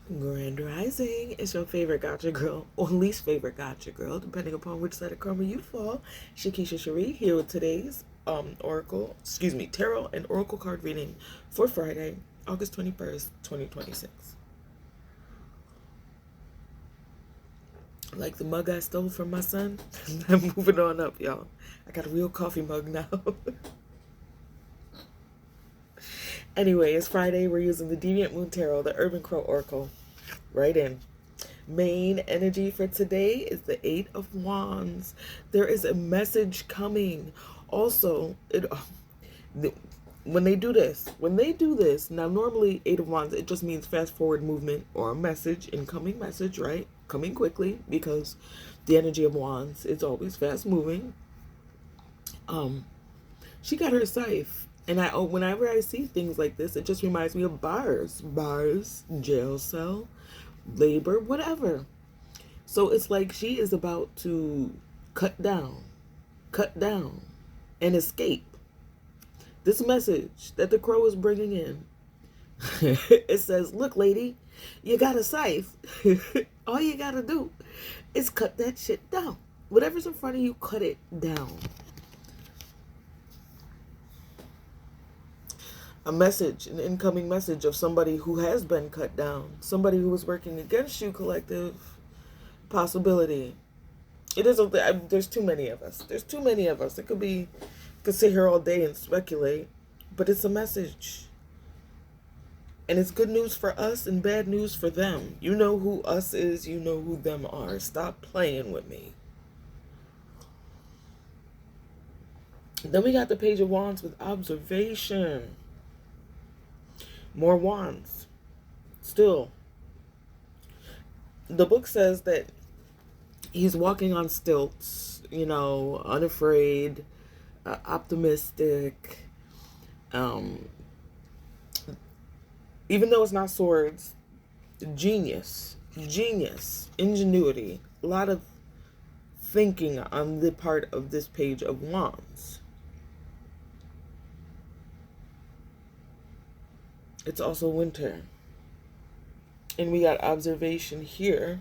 Grand Rising is your favorite gotcha girl, or least favorite gotcha girl, depending upon which side of karma you fall. Shakisha Cherie here with today's tarot and oracle card reading for Friday, August 21st, 2026. Like the mug I stole from my son, I'm moving on up, y'all. I got a real coffee mug now. Anyway, it's Friday. We're using the Deviant Moon Tarot, the Urban Crow Oracle. Right in. Main energy for today is the Eight of Wands. There is a message coming. Also, when they do this, now normally Eight of Wands, it just means fast forward movement or a message, incoming message, right? Coming quickly, because the energy of Wands is always fast moving. She got her scythe. And whenever I see things like this, it just reminds me of bars, jail cell, labor, whatever. So it's like she is about to cut down, and escape. This message that the crow is bringing in, it says, look, lady, you got a scythe. All you got to do is cut that shit down. Whatever's in front of you, cut it down. A message, an incoming message of somebody who has been cut down, somebody who is working against you, collective. Possibility. There's too many of us. There's too many of us. It could be, could sit here all day and speculate, but it's a message. And it's good news for us and bad news for them. You know who us is, you know who them are. Stop playing with me. Then we got the Page of Wands with observation. More wands. Still. The book says that he's walking on stilts, unafraid, optimistic. Even though it's not swords, genius, ingenuity, a lot of thinking on the part of this Page of Wands. It's also winter. And we got observation here.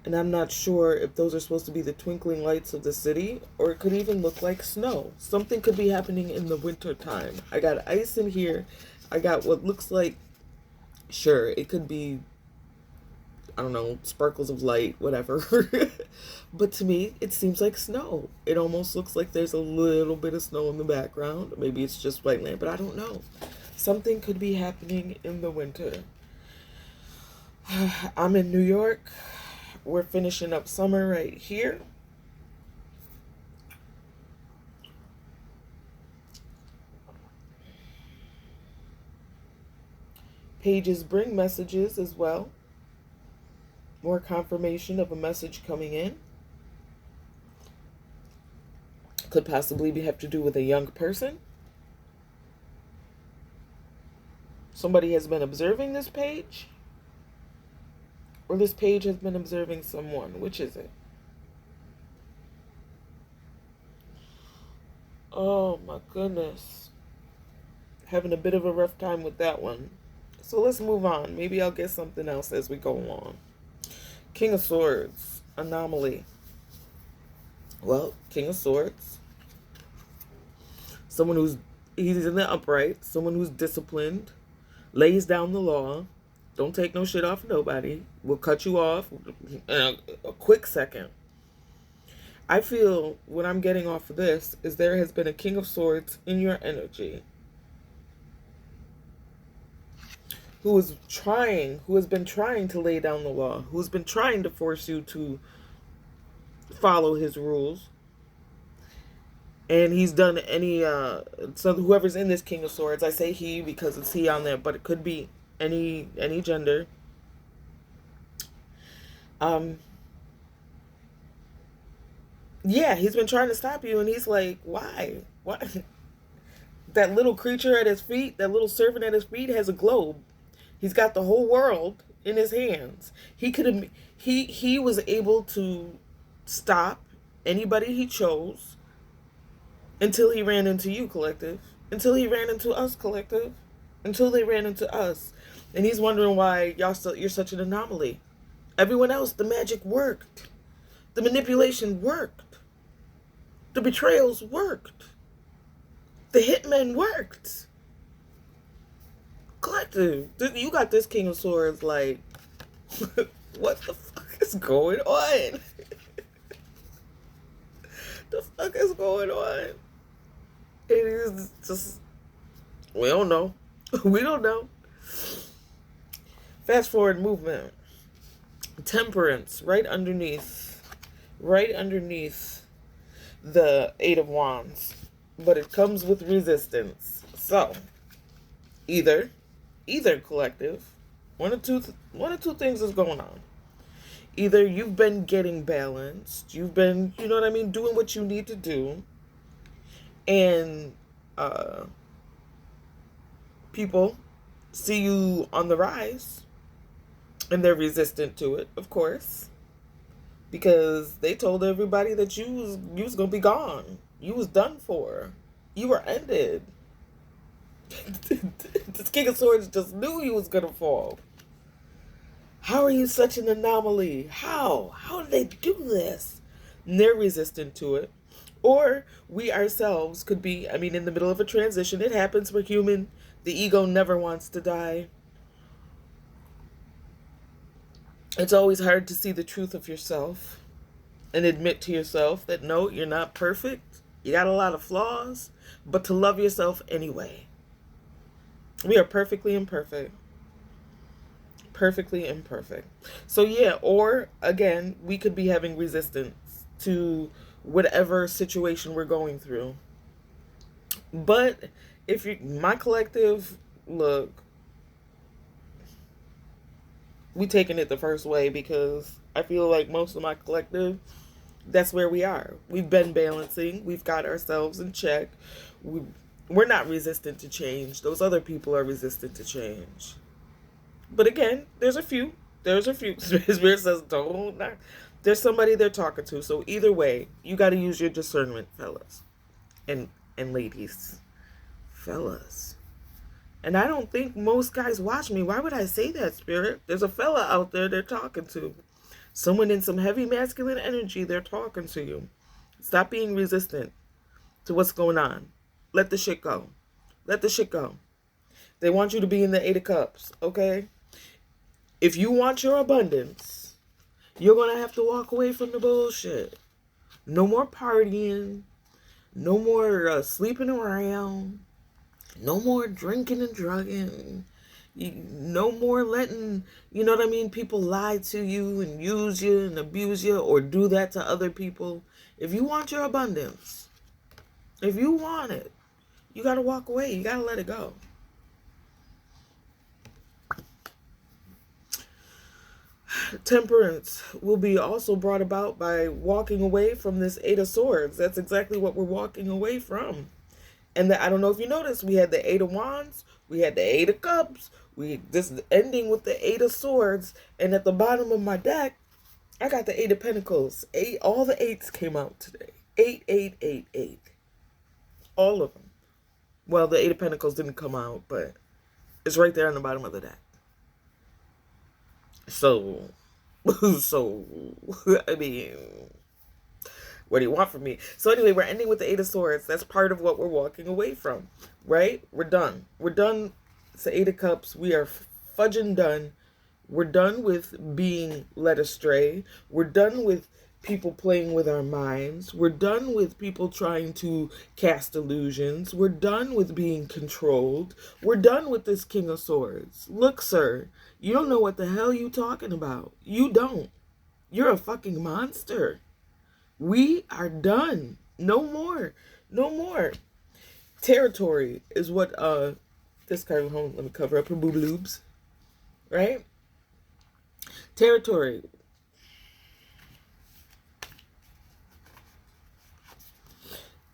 And I'm not sure if those are supposed to be the twinkling lights of the city, or it could even look like snow. Something could be happening in the winter time. I got ice in here. I got what looks like, sure, it could be, I don't know, sparkles of light, whatever. But to me, it seems like snow. It almost looks like there's a little bit of snow in the background. Maybe it's just white land, but I don't know. Something could be happening in the winter. I'm in New York. We're finishing up summer right here. Pages bring messages as well. More confirmation of a message coming in. Could possibly have to do with a young person. Somebody has been observing this page. Or this page has been observing someone. Which is it? Oh my goodness. Having a bit of a rough time with that one. So let's move on. Maybe I'll get something else as we go along. King of Swords. Anomaly. Well, King of Swords. Someone he's in the upright. Someone who's disciplined. Lays down the law. Don't take no shit off nobody. We'll cut you off in a quick second. I feel what I'm getting off of this is there has been a King of Swords in your energy who has been trying to lay down the law, who's been trying to force you to follow his rules. And he's done so whoever's in this King of Swords, I say he because it's he on there, but it could be any gender. Yeah, he's been trying to stop you, and he's like, why? That little creature at his feet, that little servant at his feet has a globe. He's got the whole world in his hands. He was able to stop anybody he chose until he ran into you, collective. Until he ran into us, collective. Until they ran into us. And he's wondering why you're such an anomaly. Everyone else, the magic worked. The manipulation worked. The betrayals worked. The hitmen worked. Collective, you got this King of Swords like, what the fuck is going on? The fuck is going on? It is just, we don't know. We don't know. Fast forward movement. Temperance, right underneath the Eight of Wands. But it comes with resistance. So, either collective, one or two things is going on. Either you've been getting balanced, you've been, you know what I mean, doing what you need to do, and people see you on the rise, and they're resistant to it, of course, because they told everybody that you was gonna be gone, you was done for, you were ended. This King of Swords just knew he was gonna fall. How are you such an anomaly? How did they do this? And they're resistant to it. Or we ourselves could be, I mean, in the middle of a transition. It happens, we're human. The ego never wants to die. It's always hard to see the truth of yourself and admit to yourself that no, you're not perfect. You got a lot of flaws, but to love yourself anyway. We are perfectly imperfect. Perfectly imperfect. So yeah, or again, we could be having resistance to whatever situation we're going through. But if you, my collective, look, we taking it the first way, because I feel like most of my collective, that's where we are. We've been balancing. We've got ourselves in check. We're not resistant to change. Those other people are resistant to change. But again, there's a few. Spirit says, don't. There's somebody they're talking to. So either way, you got to use your discernment, fellas. And ladies. Fellas. And I don't think most guys watch me. Why would I say that, Spirit? There's a fella out there they're talking to. Someone in some heavy masculine energy, they're talking to you. Stop being resistant to what's going on. Let the shit go. Let the shit go. They want you to be in the Eight of Cups, okay? If you want your abundance, you're going to have to walk away from the bullshit. No more partying. No more sleeping around. No more drinking and drugging. No more letting, you know what I mean, people lie to you and use you and abuse you or do that to other people. If you want your abundance, if you want it, you got to walk away. You got to let it go. Temperance will be also brought about by walking away from this Eight of Swords. That's exactly what we're walking away from. And I don't know if you noticed, we had the Eight of Wands, we had the Eight of Cups, this is ending with the Eight of Swords, and at the bottom of my deck, I got the Eight of Pentacles. All the eights came out today. 8, 8, 8, 8. All of them. Well, the Eight of Pentacles didn't come out, but it's right there on the bottom of the deck. So, I mean, what do you want from me? So anyway, we're ending with the Eight of Swords. That's part of what we're walking away from, right? We're done. We're done. It's the Eight of Cups. We are fudging done. We're done with being led astray. We're done with people playing with our minds. We're done with people trying to cast illusions. We're done with being controlled. We're done with this King of Swords. Look, sir, you don't know what the hell you talking about. You don't. You're a fucking monster. We are done. No more. No more. Territory is what this card, home. Let me cover up her boob-loobs. Right? Territory.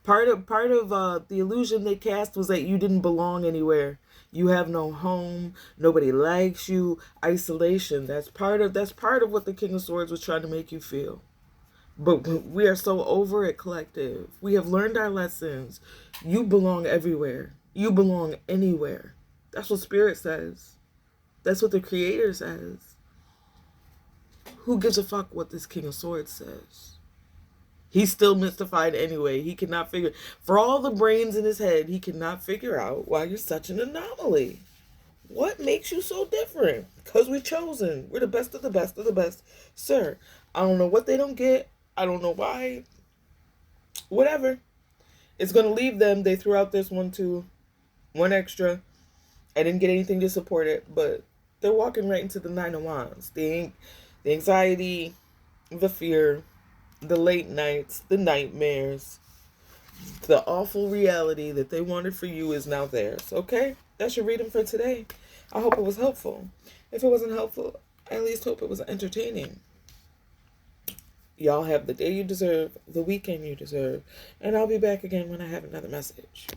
Part of the illusion they cast was that you didn't belong anywhere. You have no home. Nobody likes you. Isolation. That's part of what the King of Swords was trying to make you feel. But we are so over it, collective. We have learned our lessons. You belong everywhere. You belong anywhere. That's what Spirit says. That's what the creator says. Who gives a fuck what this King of Swords says? He's still mystified anyway. He cannot figure, for all the brains in his head, he cannot figure out why you're such an anomaly. What makes you so different? Because we're chosen. We're the best of the best of the best. Sir, I don't know what they don't get. I don't know why. Whatever. It's going to leave them. They threw out this one too. One extra. I didn't get anything to support it, but they're walking right into the Nine of Wands. The anxiety, the fear, the late nights, the nightmares, the awful reality that they wanted for you is now theirs. Okay? That's your reading for today. I hope it was helpful. If it wasn't helpful, I at least hope it was entertaining. Y'all have the day you deserve, the weekend you deserve, and I'll be back again when I have another message.